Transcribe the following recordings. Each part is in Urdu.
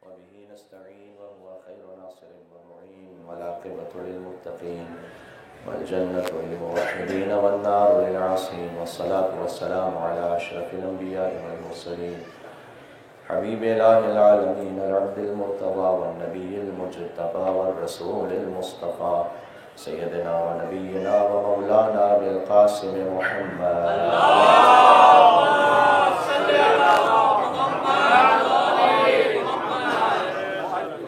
وبه نستعين وهو خير ناصر ومعين والعاقبة للمتقين والجنة للموحدين والنار للعاصين والصلاة والسلام على أشرف الأنبياء والمرسلين حبيب إله العالمين العبد المرتضى والنبي المجتبى والرسول المصطفى سيدنا ونبينا ومولانا أبي القاسم محمد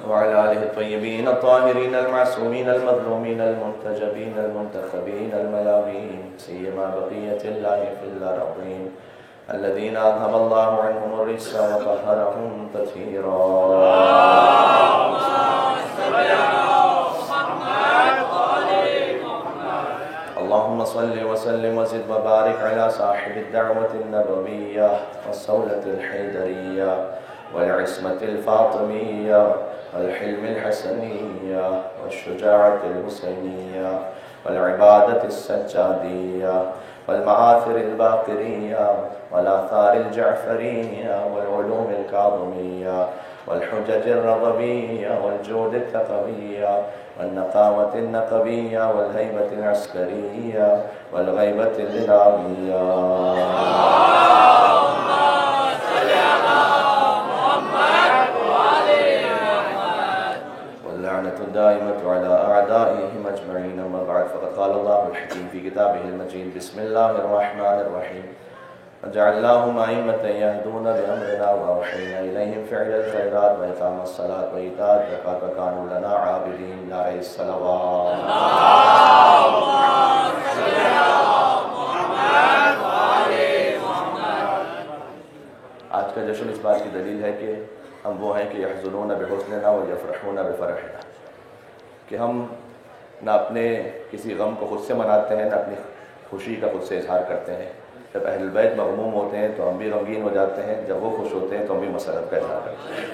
وعلى آله الطيبين الطاهرين المعصومين المظلومين المنتجبين المنتخبين الميامين سيما بقية الله في الأرضين الذين أذهب الله عنهم الرجس وطهرهم تطهيرا. اللهم صل وسلم وزد وبارك على صاحب الدعوة النبوية والصولة الحيدرية والعصمة الفاطمية والحلم الحسنية والشجاعة الحسينية والعبادة السجادية والمآثر الباقرية والآثار الجعفرية والعلوم الكاظمية والحجج الرضبية والجود التقوية والنقاوة النقبية والهيبة العسكرية والغيبة الإلهية. واللعنة الدائمة على أعدائهم أجمعين. أما بعد فقد قال الله الحكيم في كتابه المجيد بسم الله الرحمن الرحيم وجعلناهم أئمة يهدون بأمرنا وأوحينا إليهم فعل الخيرات وإقام الصلاة وإيتاء الزكاة وكانوا لنا عابدين. نعرہ الصلوات. آج کا جشن اس بات کی دلیل ہے کہ ہم وہ ہیں کہ یحزنون بحزننا ویفرحون بفرحنا، کہ ہم نہ اپنے کسی غم کو خود سے مناتے ہیں نہ اپنی خوشی کا خود سے اظہار کرتے ہیں. جب اہل البیت مغموم ہوتے ہیں تو ہم بھی غمگین ہو جاتے ہیں، جب وہ خوش ہوتے ہیں تو ہم بھی مسرت کا اظہار کرتے ہیں.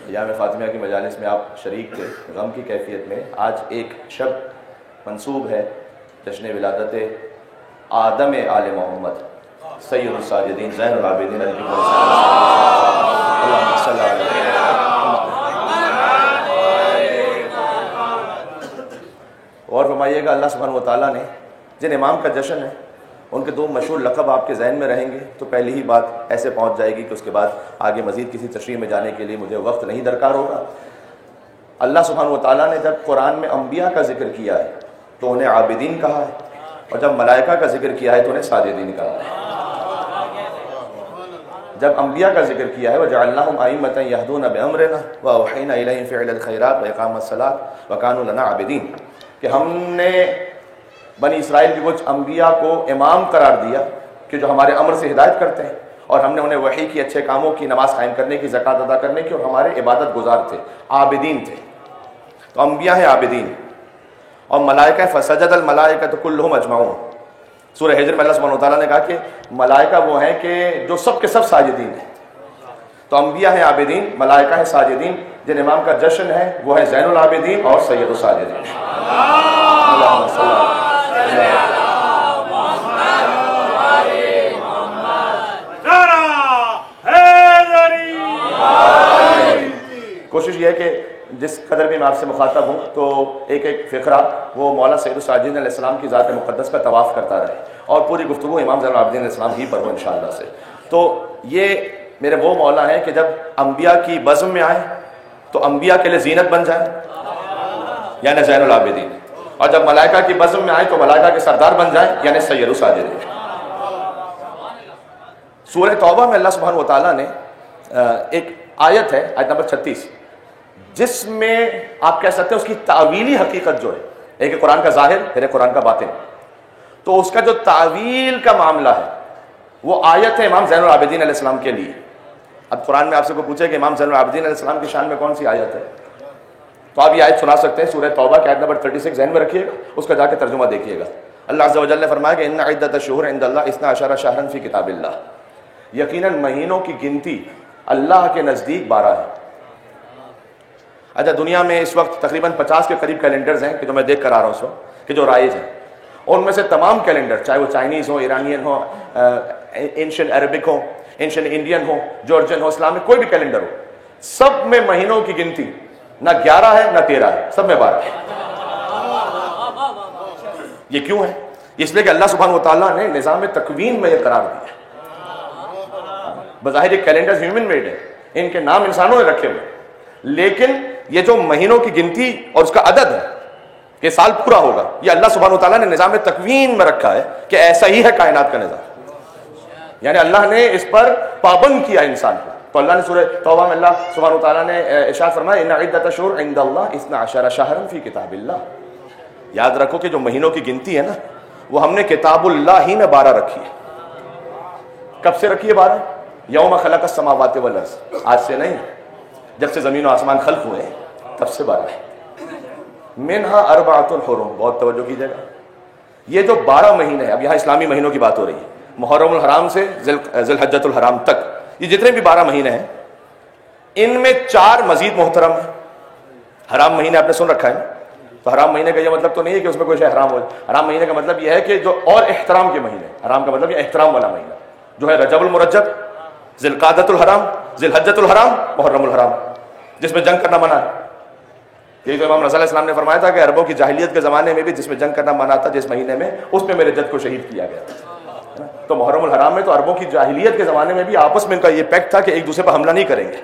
ایام فاطمیہ کی مجالس میں آپ شریک تھے غم کی کیفیت میں. آج ایک شب منسوب ہے جشن ولادت آدم آل محمد سید الساجدین زین العابدین اللہم صلی اللہ علیہ وسلم. اور فرمائیے گا اللہ سبحانہ وتعالیٰ نے جن امام کا جشن ہے ان کے دو مشہور لقب آپ کے ذہن میں رہیں گے تو پہلی ہی بات ایسے پہنچ جائے گی کہ اس کے بعد آگے مزید کسی تشریح میں جانے کے لیے مجھے وقت نہیں درکار ہوگا. اللہ سبحانہ وتعالیٰ نے جب قرآن میں انبیاء کا ذکر کیا ہے تو انہیں عابدین کہا ہے، اور جب ملائکہ کا ذکر کیا ہے تو انہیں ساجدین کہا ہے. جب انبیاء کا ذکر کیا ہے وَجَعَلْنَاهُمْ أَئِمَّةً يَهْدُونَ بِأَمْرِنَا وَأَوْحَيْنَا إِلَيْهِمْ فِعْلَ الْخَيْرَاتِ وَإِقَامَ الصَّلَاةِ وَكَانُوا لَنَا عَابِدِينَ، کہ ہم نے بنی اسرائیل کے کچھ انبیاء کو امام قرار دیا کہ جو ہمارے امر سے ہدایت کرتے ہیں، اور ہم نے انہیں وحی کی، اچھے کاموں کی، نماز قائم کرنے کی، زکوٰۃ ادا کرنے کی، اور ہمارے عبادت گزار تھے، عابدین تھے. تو انبیاء ہیں عابدین. اور ملائکہ فسجد الملائکۃ کلھم اجمعون، سورہ ہجر میں اللہ سبحانہ وتعالیٰ نے کہا کہ ملائکہ وہ ہیں کہ جو سب کے سب ساجدین ہیں. تو انبیاء ہیں عابدین، ملائکہ ہیں ساجدین. جن امام کا جشن ہے وہ ہے زین العابدین اور سید الساجدین. اللہم صلی اللہ کوشش یہ ہے کہ جس قدر بھی میں آپ سے مخاطب ہوں تو ایک ایک فقرہ وہ مولا سید الساجدین علیہ السلام کی ذات مقدس کا طواف کرتا رہے، اور پوری گفتگو امام زین العابدین علیہ السلام ہی پر ہو انشاءاللہ سے. تو یہ میرے وہ مولا ہیں کہ جب انبیاء کی بزم میں آئے تو انبیاء کے لیے زینت بن جائے یعنی زین العابدین، اور جب ملائکہ کی بزم میں آئے تو ملائکہ کے سردار بن جائیں یعنی سید الساجدین. سورہ توبہ میں اللہ سبحانہ وتعالیٰ نے ایک آیت ہے، آیت نمبر 36، جس میں آپ کہہ سکتے ہیں اس کی تعویلی حقیقت جو ہے، ایک ہے قرآن کا ظاہر پھر ہے قرآن کا باطن. تو اس کا جو تعویل کا معاملہ ہے وہ آیت ہے امام زین العابدین علیہ السلام کے لیے. اب قرآن میں آپ سے کوئی پوچھے کہ امام زین العابدین علیہ السلام کی شان میں کون سی آیت ہے تو آپ یہ آیت سنا سکتے ہیں. سورہ توبہ کی آیت نمبر 36 ذہن میں رکھیے گا، اس کا جا کے ترجمہ دیکھیے گا. اللہ عز و جل نے فرمایا کہ ان عدۃ الشہور عند اللہ 12 شہرا فی کتاب اللہ، یقیناً مہینوں کی گنتی اللہ کے نزدیک 12 ہے. اچھا، دنیا میں اس وقت تقریباً 50 کے قریب کیلنڈرز ہیں کہ جو میں دیکھ کر آ رہا ہوں اس وقت کہ جو رائج ہیں، اور ان میں سے تمام کیلنڈر چاہے وہ چائنیز ہو، ایرانین ہو، اینشین عربک ہو، اینشین انڈین ہو، جارجین ہو، اسلامک کوئی بھی کیلنڈر ہو، سب میں مہینوں کی گنتی نہ 11 ہے نہ 13 ہے، سب میں 12 ہے۔ یہ کیوں ہے؟ اس لیے کہ اللہ سبحانہ و تعالیٰ نے نظام تکوین میں یہ قرار دیا ہے۔ بظاہر یہ کیلنڈر ہیومن میڈ ہے، ان کے نام انسانوں نے رکھے ہوئے، لیکن یہ جو مہینوں کی گنتی اور اس کا عدد ہے کہ سال پورا ہوگا، یہ اللہ سبحانہ و تعالیٰ نے نظام تکوین میں رکھا ہے کہ ایسا ہی ہے کائنات کا نظام۔ یعنی اللہ نے اس پر پابند کیا انسان کو۔ تو اللہ نے سورہ توبہ میں اللہ سبحانہ و تعالیٰ نے ارشاد فرمایا ان عدۃ الشہور عند اللہ 12 شہرا فی کتاب اللہ۔ یاد رکھو کہ جو مہینوں کی گنتی ہے نا، وہ ہم نے کتاب اللہ ہی میں 12 رکھی ہے۔ کب سے رکھی ہے 12؟ یوم خلق السماوات والارض، آج سے نہیں، جب سے زمین و آسمان خلق ہوئے تب سے 12 ہے۔ منہا اربعۃ حرم، بہت توجہ کیجیے گا، یہ جو 12 مہینے ہیں، اب یہاں اسلامی مہینوں کی بات ہو رہی ہے، محرم الحرام سے ذی الحجۃ الحرام تک، یہ جتنے بھی 12 مہینے ہیں، ان میں 4 مزید محترم ہیں۔ حرام مہینے آپ نے سن رکھا ہے، تو حرام مہینے کا یہ مطلب تو نہیں ہے کہ اس میں کوئی شے حرام ہو۔ حرام مہینے کا مطلب یہ ہے کہ جو اور احترام کے مہینے، حرام کا مطلب یہ احترام والا مہینہ جو ہے رجب المرجب، ذی القعدۃ الحرام، ذی الحجۃ الحرام، محرم الحرام، جس میں جنگ کرنا منع ہے۔ یہی تو امام رضی اللہ علیہ السلام نے فرمایا تھا کہ عربوں کی جاہلیت کے زمانے میں بھی جس میں جنگ کرنا منع تھا، جس مہینے میں، اس میں میرے جد کو شہید کیا گیا۔ تو محرم الحرام میں تو عربوں کی جاہلیت کے زمانے میں بھی آپس میں ان کا یہ پیکٹ تھا کہ ایک دوسرے پر حملہ نہیں کریں گے۔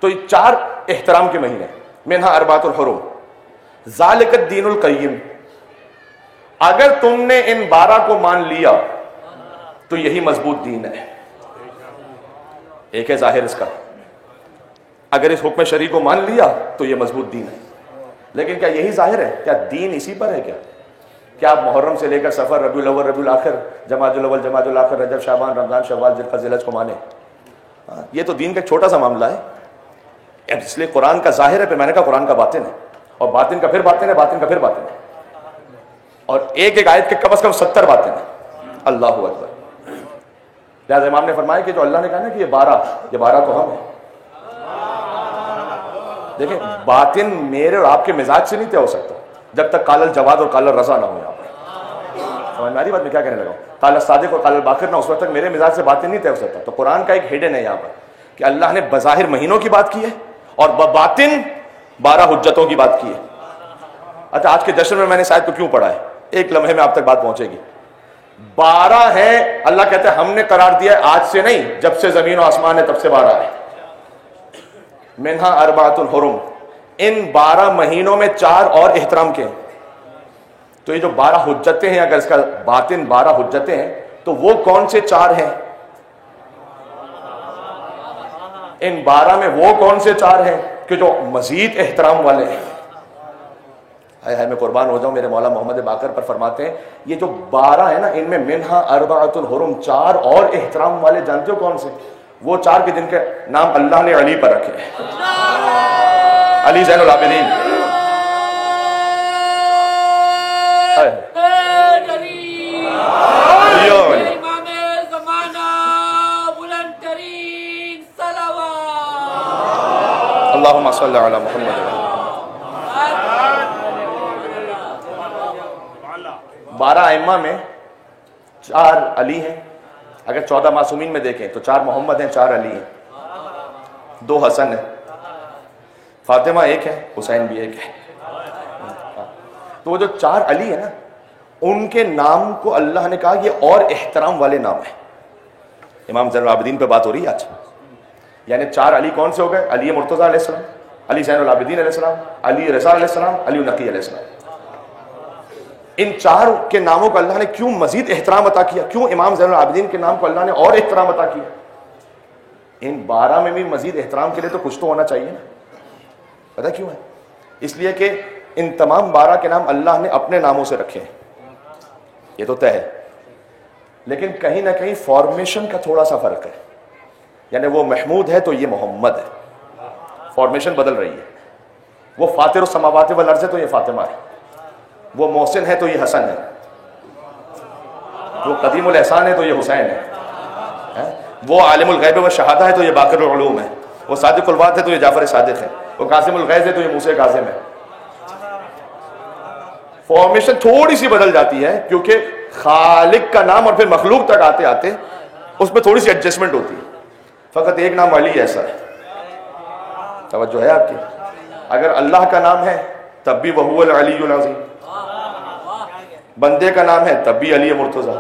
تو یہ 4 احترام کے مہینے، منہا اربعۃ الحرم ذالک الدین القیم۔ اگر تم نے ان 12 کو مان لیا تو یہی مضبوط دین ہے۔ ایک ہے ظاہر اس کا، اگر اس حکم شرعی کو مان لیا تو یہ مضبوط دین ہے، لیکن کیا یہی ظاہر ہے؟ کیا دین اسی پر ہے؟ کیا آپ محرم سے لے کر سفر، ربیع الاول، ربیع الاخر، جمادی الاول، جمادی الاخر، رجب، شعبان، رمضان، شوال، ذی القعدہ، ذی الحجہ کو مانے؟ یہ تو دین کا ایک چھوٹا سا معاملہ ہے۔ اس لیے قرآن کا ظاہر ہے، پھر میں نے کہا قرآن کا باطن ہے، اور باطن کا پھر باطن ہے، باطن کا پھر باطن ہے، اور ایک آیت کے کم از کم 70 باطن ہے۔ اللہ اکبر۔ لہٰذا امام نے فرمایا کہ جو اللہ نے کہا نا کہ یہ 12 تو ہم ہیں۔ دیکھیں، باطن میرے اور آپ کے مزاج سے نہیں طے ہو سکتا جب تک قال الجواد اور قال الرضا نہ ہو۔ یہاں پر سمجھ میں آ رہی بات میں کیا کہنے لگا ہوں؟ قال الصادق اور قال الباقر نہ، اس وقت تک میرے مزاج سے باطن نہیں طے ہو سکتا۔ تو قرآن کا ایک ہڈن ہے یہاں پر کہ اللہ نے بظاہر مہینوں کی بات کی ہے اور بباطن 12 حجتوں کی بات کی ہے۔ اچھا، آج کے جشن میں نے شاید کو کیوں پڑھا ہے، ایک لمحے میں آپ تک بات پہنچے گی۔ 12 ہیں، اللہ کہتے ہیں ہم نے قرار دیا ہے، آج سے نہیں، جب سے زمین و آسمان ہے تب سے 12 ہے۔ منہا اربعۃ الحرم، ان 12 مہینوں میں 4 اور احترام کے ہیں۔ تو یہ جو 12 حجتیں ہیں، اگر اس کا باطن 12 حجتیں ہیں تو وہ کون سے 4 ہیں؟ ان 12 میں وہ کون سے 4 ہیں کہ جو مزید احترام والے ہیں؟ ہائے میں قربان ہو جاؤں، میرے مولا محمد باقر پر فرماتے ہیں یہ جو 12 ہیں نا، ان میں منہا اربعۃ الحرم، 4 اور احترام والے، جانتے ہو کون سے؟ وہ 4 کے جن کے نام اللہ نے علی پر رکھے ہیں، علی زین العابدین۔ اللہم صلی علی محمد۔ 12 ائمہ میں 4 علی ہیں، اگر 14 معصومین میں دیکھیں تو 4 محمد ہیں، 4 علی ہیں، 2 حسن ہیں، فاطمہ 1 ہے، حسین بھی 1 ہے۔ تو وہ جو 4 علی ہیں نا، ان کے نام کو اللہ نے کہا یہ اور احترام والے نام ہیں۔ امام زین العابدین پہ بات ہو رہی ہے آج، یعنی 4 علی کون سے ہو گئے؟ علی مرتضیٰ علیہ السلام، علی زین العابدین علیہ السلام، علی رضا علیہ السلام، علی نقی علیہ السلام۔ ان 4 کے ناموں کو اللہ نے کیوں مزید احترام عطا کیا؟ کیوں امام زین العابدین کے نام کو اللہ نے اور احترام عطا کیا؟ ان 12 میں بھی مزید احترام کے لیے تو کچھ تو ہونا چاہیے نا۔ پتہ کیوں ہے؟ اس لیے کہ ان تمام 12 کے نام اللہ نے اپنے ناموں سے رکھے ہیں، یہ تو طے ہے، لیکن کہیں نہ کہیں فارمیشن کا تھوڑا سا فرق ہے۔ یعنی وہ محمود ہے تو یہ محمد ہے، فارمیشن بدل رہی ہے۔ وہ فاطر السماوات والارض ہے تو یہ فاطمہ ہے، وہ محسن ہے تو یہ حسن ہے، وہ قدیم الاحسان ہے تو یہ حسین ہے، وہ عالم الغیب و شہادہ ہے تو یہ باقر العلوم ہے، وہ صادق الوعد ہے تو یہ جعفر صادق ہے، وہ قاسم الغیظ ہے تو یہ موسیٰ کاظم ہے۔ فارمیشن تھوڑی سی بدل جاتی ہے کیونکہ خالق کا نام اور پھر مخلوق تک آتے آتے اس میں تھوڑی سی ایڈجسٹمنٹ ہوتی ہے۔ فقط ایک نام علی ایسا ہے، توجہ ہے آپ کی؟ اگر اللہ کا نام ہے تب بھی وہو العلی العظیم، بندے کا نام ہے تب بھی علی مرتضیٰ،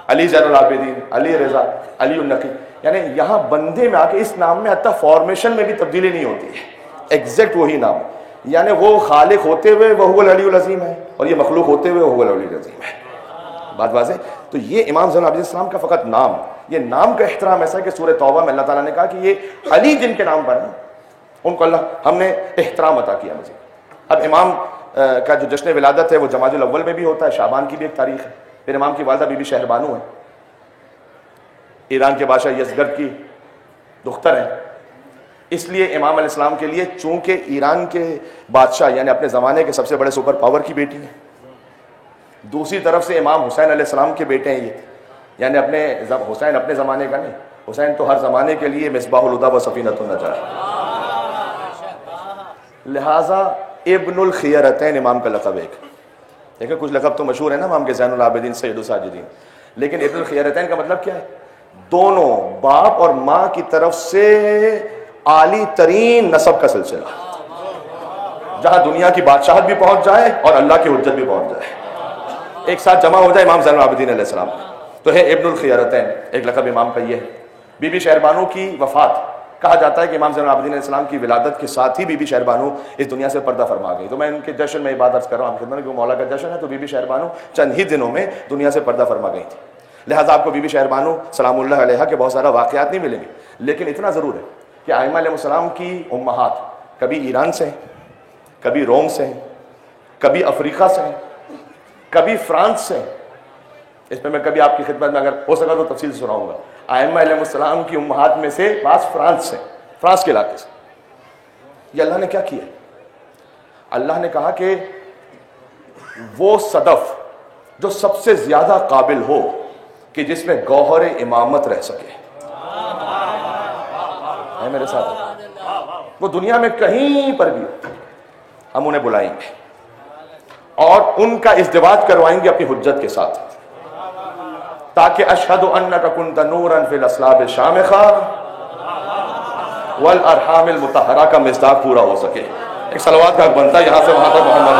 علی زین العابدین، علی رضا، علی النقی. یعنی یہاں بندے میں آ کے اس نام میں حتیٰ فارمیشن میں بھی تبدیلی نہیں ہوتی ہے، ایگزیکٹ وہی نام. یعنی وہ خالق ہوتے ہوئے وہو العلی العظیم ہے اور یہ مخلوق ہوتے ہوئے وہو العلی العظیم ہے. بات واضح؟ تو یہ امام زین العابدین السلام کا فقط نام، یہ نام کا احترام ایسا ہے کہ سورہ توبہ میں اللہ تعالیٰ نے کہا کہ یہ علی جن کے نام پر ہیں ان کو اللہ ہم نے احترام عطا کیا مزید. اب امام کا جو جشن ولادت ہے وہ جمادی الاول میں بھی ہوتا ہے، شعبان کی بھی ایک تاریخ ہے. پھر امام کی والدہ بی بی شہر بانو ہے، ایران کے بادشاہ یزگرد کی دختر ہیں. اس لیے امام علیہ السلام کے لیے چونکہ ایران کے بادشاہ یعنی اپنے زمانے کے سب سے بڑے سپر پاور کی بیٹی ہیں، دوسری طرف سے امام حسین علیہ السلام کے بیٹے ہیں یہ، یعنی حسین اپنے زمانے کا نہیں، حسین تو ہر زمانے کے لیے مصباح الہدی و سفینۃ النجاۃ. لہٰذا ابن الخیرتین امام کا لقب ایک. دیکھیں کچھ لقب تو مشہور ہے نا امام کے، زین العابدین، سید الساجدین، لیکن ابن الخیرتین کا مطلب کیا ہے؟ دونوں باپ اور ماں کی طرف سے عالی ترین نسب کا سلسلہ، جہاں دنیا کی بادشاہت بھی پہنچ جائے اور اللہ کی حجت بھی پہنچ جائے، ایک ساتھ جمع ہو جائے امام زین العابدین علیہ السلام. تو ہے ابن الخیرتین، ایک لقب امام کا یہ ہے. بی بی شہر بانو کی وفات، کہا جاتا ہے کہ امام زین العابدین علیہ السلام کی ولادت کے ساتھ ہی بی بی شہر بانو اس دنیا سے پردہ فرما گئی. تو میں ان کے جشن میں یہ بات عرض کر رہا ہوں آپ خدمت کہ مولا کا جشن ہے، تو بی بی شہر بانو چند ہی دنوں میں دنیا سے پردہ فرما گئی تھی. لہٰذا آپ کو بی بی شہر بانو سلام اللہ علیہا کے بہت سارا واقعات نہیں ملیں گے، لیکن اتنا ضرور ہے کہ ائمہ علیہ السلام کی امہات کبھی ایران سے ہیں، کبھی روم سے ہیں، کبھی افریقہ سے ہیں، کبھی فرانس سے ہیں. اس میں کبھی آپ کی خدمت میں اگر ہو سکا تو تفصیل سے سناؤں گا. ائمہ علیہ السلام کی امہات میں سے بعض فرانس سے، فرانس کے علاقے سے. یہ اللہ نے کیا کیا؟ اللہ نے کہا کہ وہ صدف جو سب سے زیادہ قابل ہو کہ جس میں گوہر امامت رہ سکے، ہے میرے ساتھ، وہ دنیا میں کہیں پر بھی ہم انہیں بلائیں گے اور ان کا ازدواج کروائیں گے اپنی حجت کے ساتھ، تاکہ اشہد انک کنت نورا فی الاصلاب الشامخہ والارحام المطہرہ کا مصداق پورا ہو سکے. ایک صلوات کا حق بنتا ہے یہاں سے وہاں تک محمد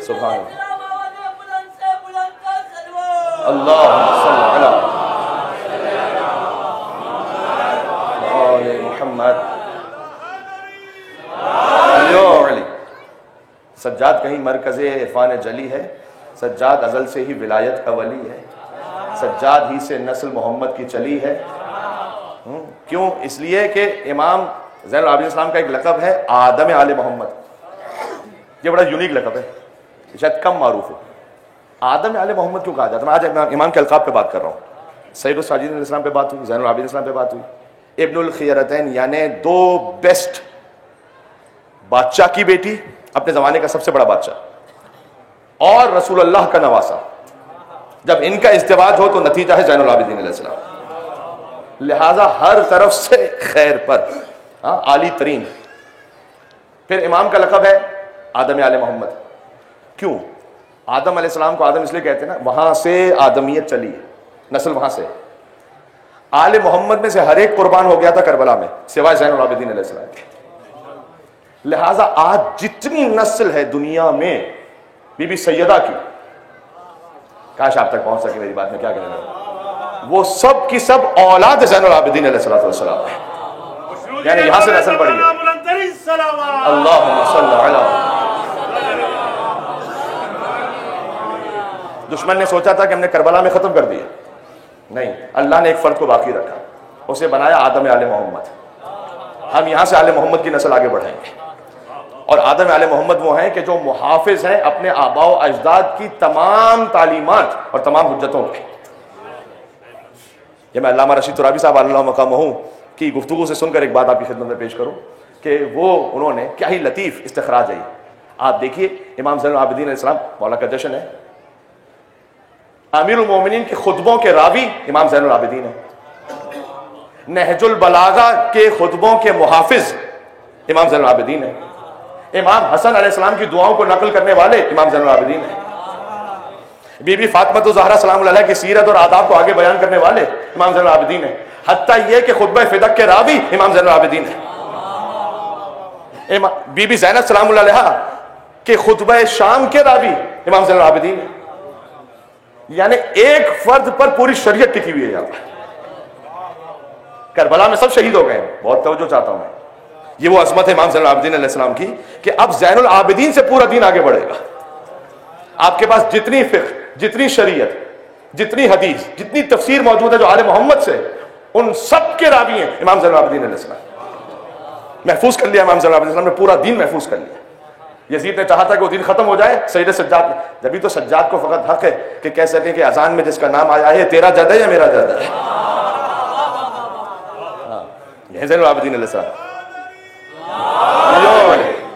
سبحان اللہم صلی علی محمد. سجاد کہیں مرکز عرفان جلی ہے، سجاد ازل سے ہی ولایت کا ولی ہے، سجاد ہی سے نسل محمد کی چلی ہے. کیوں؟ اس لیے کہ امام زین العابدین السلام کا ایک لقب ہے آدم آل محمد. یہ بڑا یونیک لقب ہے، شاید کم معروف ہے. آدم آل محمد کیوں کہا جاتا ہے؟ میں آج امام کے القاب پہ بات کر رہا ہوں. سید الساجدین علیہ السلام پہ بات ہوئی، زین العابدین السلام پہ بات ہوئی. ابن الخیرتین یعنی دو بیسٹ بادشاہ کی بیٹی، اپنے زمانے کا سب سے بڑا بادشاہ، اور رسول اللہ کا نواسا. جب ان کا ازدواج ہو تو نتیجہ ہے زین العابدین علیہ السلام. لہٰذا ہر طرف سے خیر پر عالی ترین. پھر امام کا لقب ہے آدم آل محمد. کیوں؟ آدم علیہ السلام کو آدم اس لیے کہتے ہیں نا، وہاں سے آدمیت چلی ہے، نسل وہاں سے. آل محمد میں سے ہر ایک قربان ہو گیا تھا کربلا میں سوائے زین العابدین علیہ السلام کے. لہٰذا آج جتنی نسل ہے دنیا میں بی بی سیدہ کی، کاش آپ تک پہنچ سکے میری بات میں کیا کہنے لگا، وہ سب کی سب اولاد زین العابدین علیہ السلام ہے. یعنی یہاں سے نسل بڑھی ہے. اللہم صلی علی. دشمن نے سوچا تھا کہ ہم نے کربلا میں ختم کر دیا، نہیں، اللہ نے ایک فرد کو باقی رکھا، اسے بنایا آدم آل محمد. ہم یہاں سے آل محمد کی نسل آگے بڑھائیں گے. اور آدم آل محمد وہ ہیں کہ جو محافظ ہیں اپنے آباء و اجداد کی تمام تعلیمات اور تمام حجتوں کے. یہ میں علامہ رشید ترابی صاحب اللہ مقامہ کی گفتگو سے سن کر ایک بات آپ کی خدمت میں پیش کروں کہ وہ انہوں نے کیا ہی لطیف استخراج ہے. آپ دیکھیے امام زین العابدین علیہ السلام، مولا کا جشن ہے، امیر المومنین کے خطبوں کے راوی امام زین العابدین ہیں، نہج البلاغہ کے خطبوں کے محافظ امام زین العابدین ہیں، امام حسن علیہ السلام کی دعاؤں کو نقل کرنے والے امام زین العابدین ہیں. بی بی فاطمہ زہرا سلام اللہ علیہ کی سیرت اور آداب کو آگے بیان کرنے والے امام زین العابدین ہیں. حتیٰ یہ کہ خطبہ فدق کے راوی امام زین العابدین ہیں. بی بی زینب سلام اللہ علیہ کہ خطبہ شام کے راوی امام زین العابدین ہیں. یعنی ایک فرد پر پوری شریعت ٹکی ہوئی ہے یہاں پر. کربلا میں سب شہید ہو گئے ہیں. بہت توجہ چاہتا ہوں میں. یہ وہ عظمت ہے امام زین العابدین علیہ السلام کی کہ اب زین العابدین سے پورا دین آگے بڑھے گا. آپ کے پاس جتنی فقہ، جتنی شریعت، جتنی حدیث، جتنی تفسیر موجود ہے جو آل محمد سے، ان سب کے راوی ہیں امام زین العابدین علیہ السلام. محفوظ کر لیا امام زین العابدین علیہ السلام نے، پورا دین محفوظ کر لیا. یزید نے چاہا تھا کہ وہ دین ختم ہو جائے، سید سجاد نے. جبھی تو سجاد کو فقط حق ہے کہ کہہ سکیں کہ اذان میں جس کا نام آیا ہے تیرا جد ہے یا میرا جد ہے. یہ زین العابدین علیہ السلام.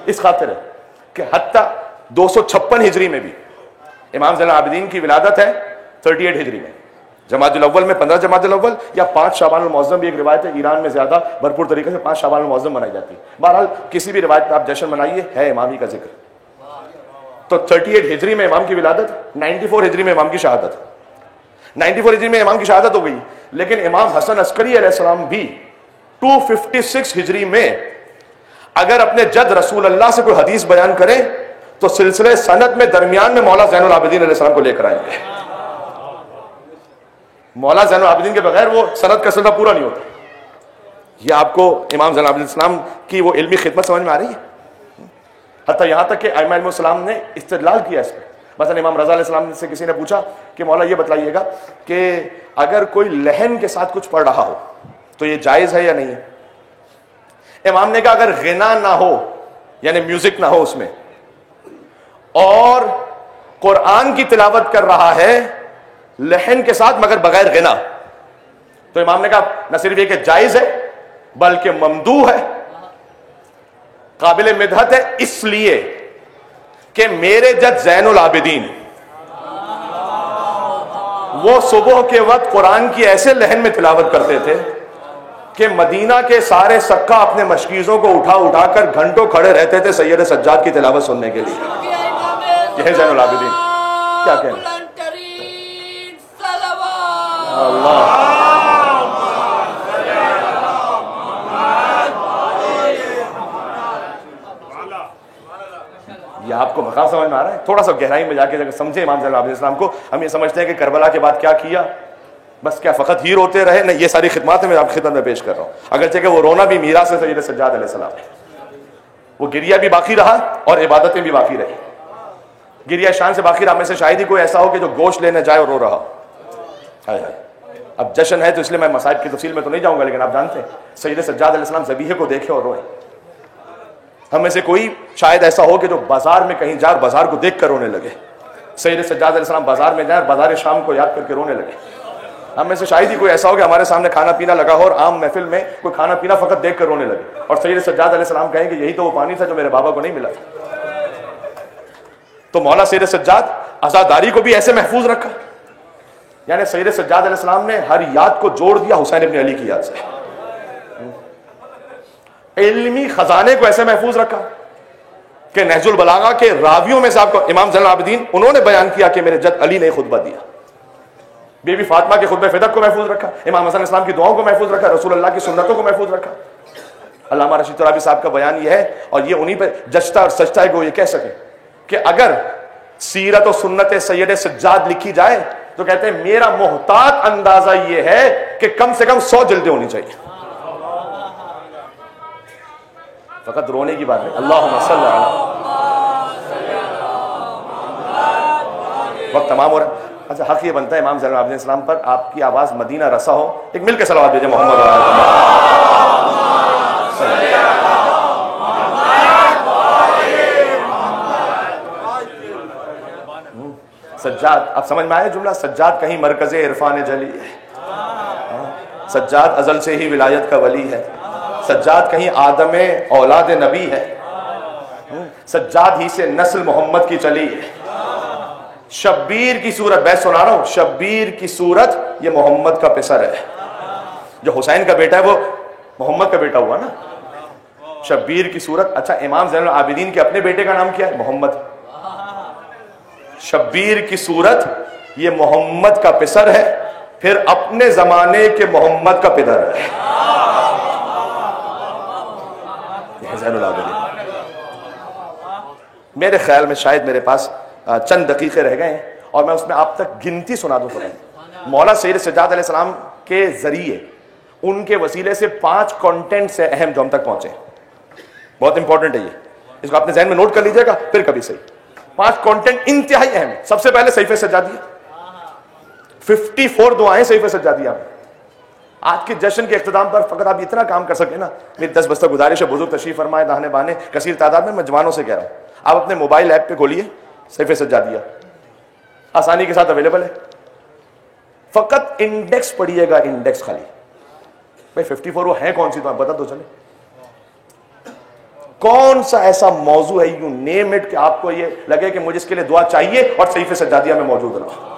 اس خاطر ہے کہ حتیٰ 256 ہجری میں بھی امام زین العابدین کی ولادت ہے 38 ہجری میں، جمادی الاول میں، 15 جمادی الاول یا 5 شعبان المعظم. بھی ایک روایت ہے ایران میں زیادہ بھرپور طریقے سے 5 شعبان المعظم منائی جاتی ہے. بہرحال کسی بھی روایت پہ آپ جشن منائیے، ہے امام ہی کا ذکر. تو 38 ہجری میں امام کی ولادت، 94 ہجری میں امام کی شہادت. 94 ہجری میں امام کی شہادت ہو گئی. لیکن امام حسن عسکری علیہ السلام بھی 256 ہجری میں اگر اپنے جد رسول اللہ سے کوئی حدیث بیان کریں تو سلسلے سند میں درمیان میں مولا زین العابدین علیہ السلام کو لے کر آئیں گے. مولا زین العابدین کے بغیر وہ سند کا سلسلہ پورا نہیں ہوتا. یہ آپ کو امام زین العابدین السلام کی وہ علمی خدمت سمجھ میں آ رہی ہے. حتیٰ یہاں تک کہ ائمہ علیہ السلام نے استدلال کیا اس پہ. مثلا امام رضا علیہ السلام سے کسی نے پوچھا کہ مولا یہ بتلائیے گا کہ اگر کوئی لحن کے ساتھ کچھ پڑھ رہا ہو تو یہ جائز ہے یا نہیں ہے. امام نے کہا اگر غنا نہ ہو، یعنی میوزک نہ ہو اس میں، اور قرآن کی تلاوت کر رہا ہے لحن کے ساتھ مگر بغیر غنا، تو امام نے کہا نہ صرف یہ کہ جائز ہے بلکہ ممدوح ہے، قابل مدحت ہے، اس لیے کہ میرے جد زین العابدین وہ صبح کے وقت قرآن کی ایسے لحن میں تلاوت کرتے تھے کہ مدینہ کے سارے سکہ اپنے مشکیزوں کو اٹھا اٹھا کر گھنٹوں کھڑے رہتے تھے سید سجاد کی تلاوت سننے کے لیے. یہ ہے زین العابدین. کیا کہنا اللہ. یہ آپ کو مقام سمجھ میں آ رہا ہے؟ تھوڑا سا گہرائی میں جا کے اگر سمجھے امام زین العابدین السلام کو. ہم یہ سمجھتے ہیں کہ کربلا کے بعد کیا کیا، بس کیا فقط ہیر ہوتے رہے؟ نہیں، یہ ساری خدمات میں آپ کی خدمت میں پیش کر رہا ہوں. اگرچہ کہ وہ رونا بھی میراث ہے سید سجاد علیہ السلام، وہ گریہ بھی باقی رہا اور عبادتیں بھی باقی رہی. گریہ شان سے باقی رہا. میں سے شاید ہی کوئی ایسا ہو کہ جو گوشت لینے جائے اور رو رہا. اب جشن ہے تو اس لیے میں مصائب کی تفصیل میں تو نہیں جاؤں گا، لیکن آپ جانتے ہیں سید سجاد علیہ السلام ذبیحے کو دیکھے اور روئے. ہم میں سے کوئی شاید ایسا ہو کہ جو بازار میں کہیں جائے اور بازار کو دیکھ کر رونے لگے. سید سجاد علیہ السلام بازار میں جائے اور بازار شام کو یاد کر کے رونے لگے. ہم میں سے شاید ہی کوئی ایسا ہو کہ ہمارے سامنے کھانا پینا لگا ہو اور عام محفل میں کوئی کھانا پینا فقط دیکھ کر رونے لگے اور سید سجاد علیہ السلام کہیں کہ یہی تو وہ پانی تھا جو میرے بابا کو نہیں ملا تھا. تو مولا سید سجاد عزاداری کو بھی ایسے محفوظ رکھا. یعنی سید سجاد علیہ السلام نے ہر یاد کو جوڑ دیا حسین ابن علی کی یاد سے. علمی خزانے کو ایسے محفوظ رکھا کہ نہج البلاغہ کے راویوں میں سے آپ کو امام زین العابدین انہوں نے بیان کیا کہ میرے جد علی نے خطبہ دیا. بی بی فاطمہ کے خطبہ فدق کو محفوظ رکھا. امام حسن اسلام کی دعاؤں کو محفوظ رکھا. رسول اللہ کی سنتوں کو محفوظ رکھا. علامہ رشید ترابی صاحب کا بیان یہ ہے اور یہ انہی پہ جچتا اور سچتا ہے کہ وہ یہ کہہ سکے کہ اگر سیرت و سنت سید سجاد لکھی جائے تو کہتے ہیں میرا محتاط اندازہ یہ ہے کہ کم سے کم 100 جلدیں ہونی چاہیے. فقط رونے کی بات ہے. اللہم صلی اللہ. وقت تمام ہو رہا ہے. اچھا حق یہ بنتا ہے امام زین العابدین السلام پر آپ کی آواز مدینہ رسا ہو. ایک مل کے صلوات بھیجیں محمد سجاد. اب سمجھ میں آیا جملہ؟ سجاد کہیں مرکز عرفان جلی ہے. سجاد ازل سے ہی ولایت کا ولی ہے. سجاد کہیں آدم اولاد نبی ہے. سجاد ہی سے نسل محمد کی چلی ہے. شبیر کی صورت میں سنا رہا ہوں، شبیر کی صورت یہ محمد کا پسر ہے. جو حسین کا بیٹا ہے وہ محمد کا بیٹا ہوا نا. شبیر کی صورت. اچھا امام زین العابدین کے اپنے بیٹے کا نام کیا ہے؟ محمد. شبیر کی صورت یہ محمد کا پسر ہے، پھر اپنے زمانے کے محمد کا پدر ہے. زین العابدین. میرے خیال میں شاید میرے پاس چند دقیقے رہ گئے ہیں اور میں اس میں آپ تک گنتی سنا دوں. مولا سید سجاد علیہ السلام کے ذریعے، ان کے وسیلے سے 5 کانٹینٹس ہیں اہم جو ہم تک پہنچے. بہت امپورٹنٹ ہے یہ، اس کو اپنے ذہن میں نوٹ کر لیجئے گا پھر کبھی صحیح. 5 کانٹینٹ انتہائی اہم ہے. سب سے پہلے صحیفہ سجادیہ، 54 دعائیں صحیفہ سجادیہ میں. آج کے جشن کے اختتام پر فقط آپ اتنا کام کر سکیں نا، میری 10 بستہ گزارش ہے، بزرگ تشریف فرمائے داہنے بانے کثیر تعداد میں جوانوں سے کہہ رہا ہوں، آپ اپنے موبائل ایپ پہ کھولیے صحیفہ سجادیہ، آسانی کے ساتھ اویلیبل ہے. فقط انڈیکس پڑھیے گا، انڈیکس خالی. بھائی 54 وہ ہیں کون سی تو آپ بتا دو چلے. کون سا ایسا موضوع ہے، یو نیم اٹ، کہ آپ کو یہ لگے کہ مجھے اس کے لیے دعا چاہیے اور صحیفہ سجادیہ میں موجود رہا.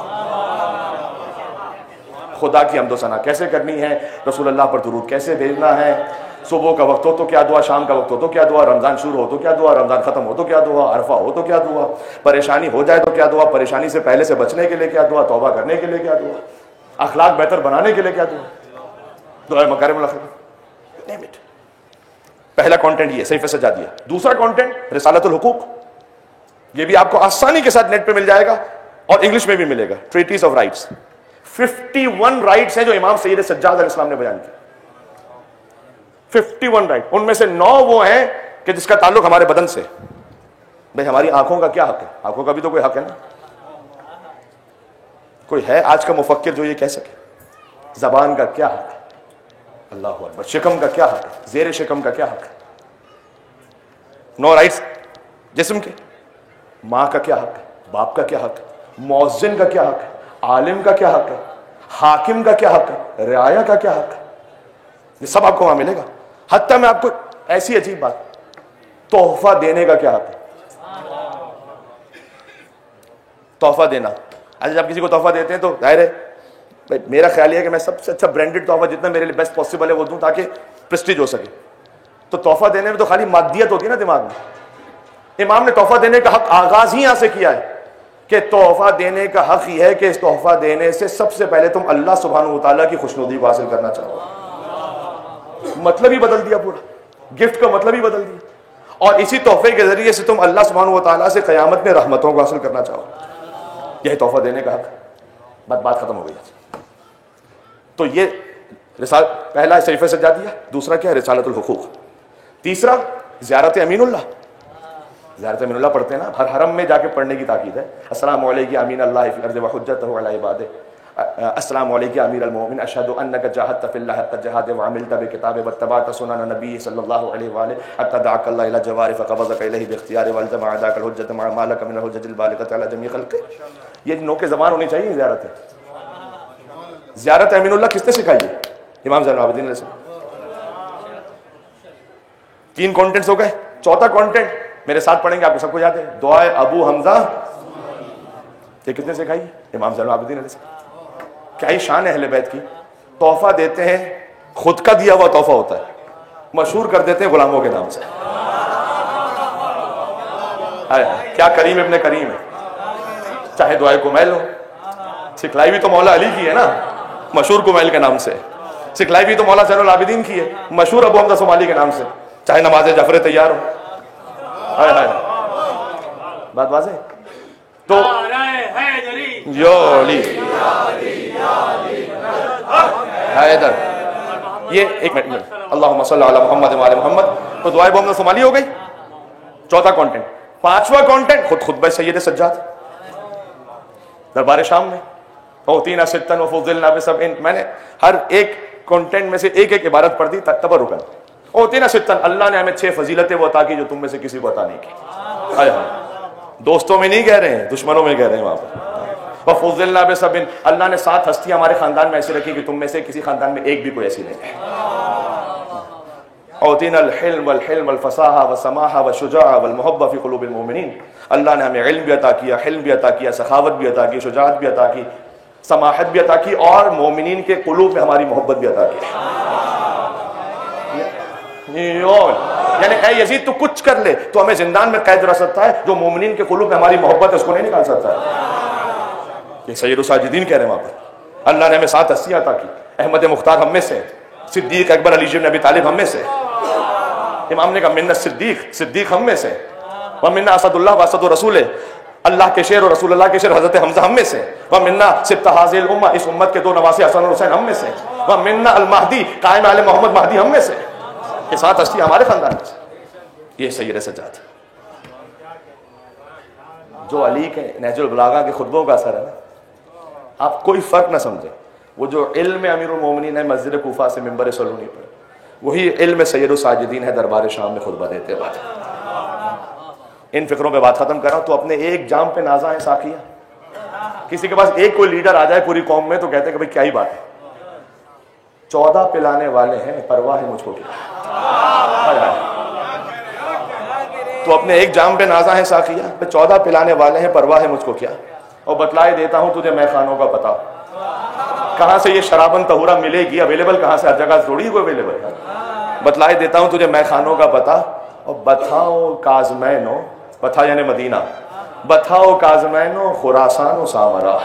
خدا کی حمد و ثنا کیسے کرنی ہے، رسول اللہ پر درود کیسے بھیجنا ہے، صبح کا وقت ہو تو کیا دعا، شام کا وقت ہو تو کیا دعا، رمضان شروع ہو تو کیا دعا، رمضان ختم ہو تو کیا دعا، عرفہ ہو تو کیا دعا، پریشانی ہو جائے تو کیا دعا، پریشانی سے پہلے سے بچنے کے لیے کیا دعا، توبہ کرنے کے لیے کیا دعا، اخلاق بہتر بنانے کے لیے کیا دعا، دعائے مکارم الاخلاق. Name it. پہلا کانٹینٹ یہ صحیفہ سجادیہ. دوسرا کانٹینٹ رسالۃ الحقوق، یہ بھی آپ کو آسانی کے ساتھ نیٹ پہ مل جائے گا اور انگلش میں بھی ملے گا. ٹریٹیز آف رائٹس، 51 رائٹس ہیں جو امام سید سجاد علیہ السلام نے بیان کی. 51 رائٹ، ان میں سے 9 وہ ہیں کہ جس کا تعلق ہمارے بدن سے. بھئی ہماری آنکھوں کا کیا حق ہے؟ آنکھوں کا بھی تو کوئی حق ہے نا. کوئی ہے آج کا مفکر جو یہ کہہ سکے؟ زبان کا کیا حق ہے؟ اللہ اکبر. شکم کا کیا حق ہے؟ زیر شکم کا کیا حق ہے؟ 9 رائٹس جسم کے. ماں کا کیا حق ہے؟ باپ کا کیا حق ہے؟ مؤذن کا کیا حق ہے؟ عالم کا کیا حق ہے؟ حاکم کا کیا حق ہے؟ رعایا کا کیا حق ہے؟ یہ سب آپ کو وہاں ملے گا. حتیٰ میں آپ کو ایسی عجیب بات، تحفہ دینے کا کیا حق ہے؟ تحفہ دینا. آج جب کسی کو تحفہ دیتے ہیں تو ظاہر ہے میرا خیال یہ ہے کہ میں سب سے اچھا برانڈڈ تحفہ جتنا میرے لیے بیسٹ پاسبل ہے وہ دوں تاکہ پریسٹیج ہو سکے. تو تحفہ دینے میں تو خالی مادیت ہوتی ہے نا دماغ میں. امام نے تحفہ دینے کا حق آغاز ہی یہاں سے کیا ہے کہ تحفہ دینے کا حق یہ ہے کہ اس تحفہ دینے سے سب سے پہلے تم اللہ سبحانہ وتعالیٰ کی خوشنودی کو حاصل کرنا چاہو. مطلب ہی بدل دیا پورا، گفٹ کا مطلب ہی بدل دیا. اور اسی تحفے کے ذریعے سے تم اللہ سبحانہ وتعالیٰ سے قیامت میں رحمتوں کو حاصل کرنا چاہو. یہ تحفہ دینے کا حق. بات ختم ہو گئی. تو یہ پہلا صحیفہ سجادیہ، دوسرا کیا ہے؟ رسالۃ الحقوق. تیسرا زیارت امین اللہ. زیارت امین اللہ پڑھتے ہیں نا، ہر حرم میں جا کے پڑھنے کی تاکید ہے. السلام علیکم امین اللہ فی الارض وحجتہ علی عبادہ. السلام علیکم امیر المومنین اشہد انک جاہدت فی اللہ حق جہاد وعملت بکتاب واتبعت سنن نبی صلی اللہ علیہ وآلہ حتی دعاک اللہ الی جوار فقبضک الیہ باختیار والزم عداک الحجت مع ما لک من الحجت البالغۃ علی جمیع خلقہ. یہ نو کے زبان ہونی چاہیے. زیارت ہے. زیارت امین اللہ کس نے سکھائی ہے؟ امام زین العابدین علیہ السلام. 3 کانٹینٹس ہو گئے. چوتھا کانٹینٹ میرے ساتھ پڑھیں گے، آپ کو سب کو یاد ہے، دعائے ابو حمزہ. یہ کتنے سکھائی؟ امام زین العابدین علیہ السلام. کیا ہی شان ہے اہل بیت کی. تحفہ دیتے ہیں، خود کا دیا ہوا تحفہ ہوتا ہے، مشہور کر دیتے ہیں غلاموں کے نام سے. کیا کریم ابن کریم ہے. چاہے دعائے کمیل ہو، سکھلائی بھی تو مولا علی کی ہے نا، مشہور کمیل کے نام سے. سکھلائی بھی تو مولا زین العابدین کی ہے، مشہور ابو حمزہ صومالی کے نام سے. چاہے نماز جعفر تیار ہو. بات واضح. تو حیدر، یہ ایک منٹ، اللہم صلی علی محمد وعلی محمد. تو دعائے ابو حمزہ صومالی ہو گئی. چوتھا کانٹینٹ. 5واں کانٹینٹ خود خطبہ سید سجاد دربار شام میں. اوتینا ستا وفضلنا بسبع. میں نے ہر ایک کانٹینٹ میں سے ایک ایک عبارت پڑھ دی تبرکا. اوتینا ستا، اللہ نے ہمیں 6 فضیلتیں وہ عطا کی جو تم میں سے کسی کو عطا نہیں کی. دوستوں میں نہیں کہہ رہے ہیں، دشمنوں میں کہہ رہے ہیں وہاں پر. وفضلنا بسبع، اللہ نے 7 ہستیاں ہمارے خاندان میں ایسی رکھی کہ تم میں سے کسی خاندان میں ایک بھی کوئی ایسی نہیں ہے. اوتینا الحلم والحلم والفصاحہ والسماحہ والشجاعہ والمحبہ فی قلوب المؤمنین. اللہ نے ہمیں علم بھی عطا کیا، حلم بھی عطا کیا، سخاوت بھی عطا کی، شجاعت بھی عطا کی، سماحت بھی عطا کی، اور مومنین کے قلوب میں ہماری محبت بھی عطا کی. یعنی اے یزید تو کچھ کر لے تو ہمیں زندان میں قید رکھ سکتا ہے، جو مومنین کے قلوب میں ہماری محبت ہے اس کو نہیں نکال سکتا ہے۔ یہ سید الساجدین کہہ رہے ہیں وہاں پر۔ اللہ نے ہمیں 7 ہستیاں عطا کی، احمد مختار ہم میں سے، صدیق اکبر علی بن ابی طالب ہم میں سے، امام نے کہا منا صدیق، صدیق ہم میں سے، ومنا اسد اللہ واسد رسول، اللہ کے شیر اور رسول اللہ کے شیر حضرت حمزہ ہم میں سے، ومنا سبط هذه الامہ، اس امت کے 2 نواسے حسن اور حسین ہم میں سے، ومنا المہدی قائم آل محمد مہدی ہم میں سے۔ یہ 7 ہستی ہمارے خاندان میں سے۔ یہ سید سجاد جو علی کے نہج البلاغہ کے خطبوں کا اثر ہے نا، آپ کوئی فرق نہ سمجھیں، وہ جو علم امیر المومنین ہے مسجد کوفہ سے منبر سلونی پر، وہی علم سید الساجدین ہے دربار شام میں خطبہ دیتے بعد۔ ان فکروں پہ بات ختم کر رہا ہوں۔ تو اپنے ایک جام پہ نازا ہے ساقیہ۔ کسی کے پاس ایک کوئی لیڈر آ جائے پوری قوم میں تو کہتے ہیں کہ بھئی کیا ہی بات ہے، 14 پلانے والے ہیں پرواہ ہے مجھ کو کیا۔ تو اپنے ایک جام پہ نازا ہے ساقیہ، 14 پلانے والے ہیں پرواہ ہے مجھ کو کیا، اور بتلائے دیتا ہوں تجھے میں خانوں کا پتہ، کہاں سے یہ شرابن طہورہ ملے گی، اویلیبل کہاں سے، ہر جگہ تھوڑی کوئی اویلیبل ہے۔ بتلائے دیتا ہوں تجھے میں خانوں کا پتہ، اور بتھاؤ کازمینو، بتھا یعنی مدینہ، بتھاؤ کازمینو خراسان و سامرا۔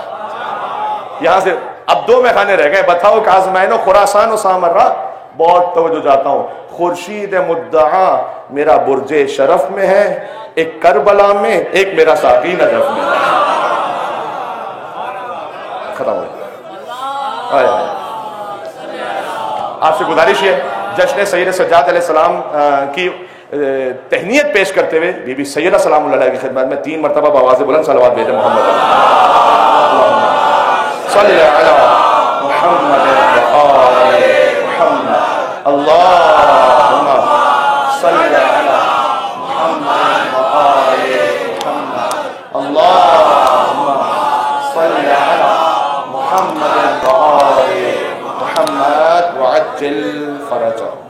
یہاں سے اب 2 میخانے رہ گئے، بتھاؤ کازمین و خراسان و سامرا۔ بہت توجہ جاتا ہوں، خورشید مدعا میرا برج شرف میں ہے، ایک کربلا میں، ایک میرا ساقی نجف میں۔ ختم ہو گیا۔ آپ سے گزارش ہے جشن سید سجاد علیہ السلام کی تہنیت پیش کرتے ہوئے بی بی سیدہ سلام اللہ علیہ کی خدمت میں 3 مرتبہ بآواز بلند صلوات بھیجیں محمد صلی علی محمد وآل محمد، اللہم صلی علی محمد وآل محمد، اللہم صلی علی محمد وآل محمد وعجل فرجہ۔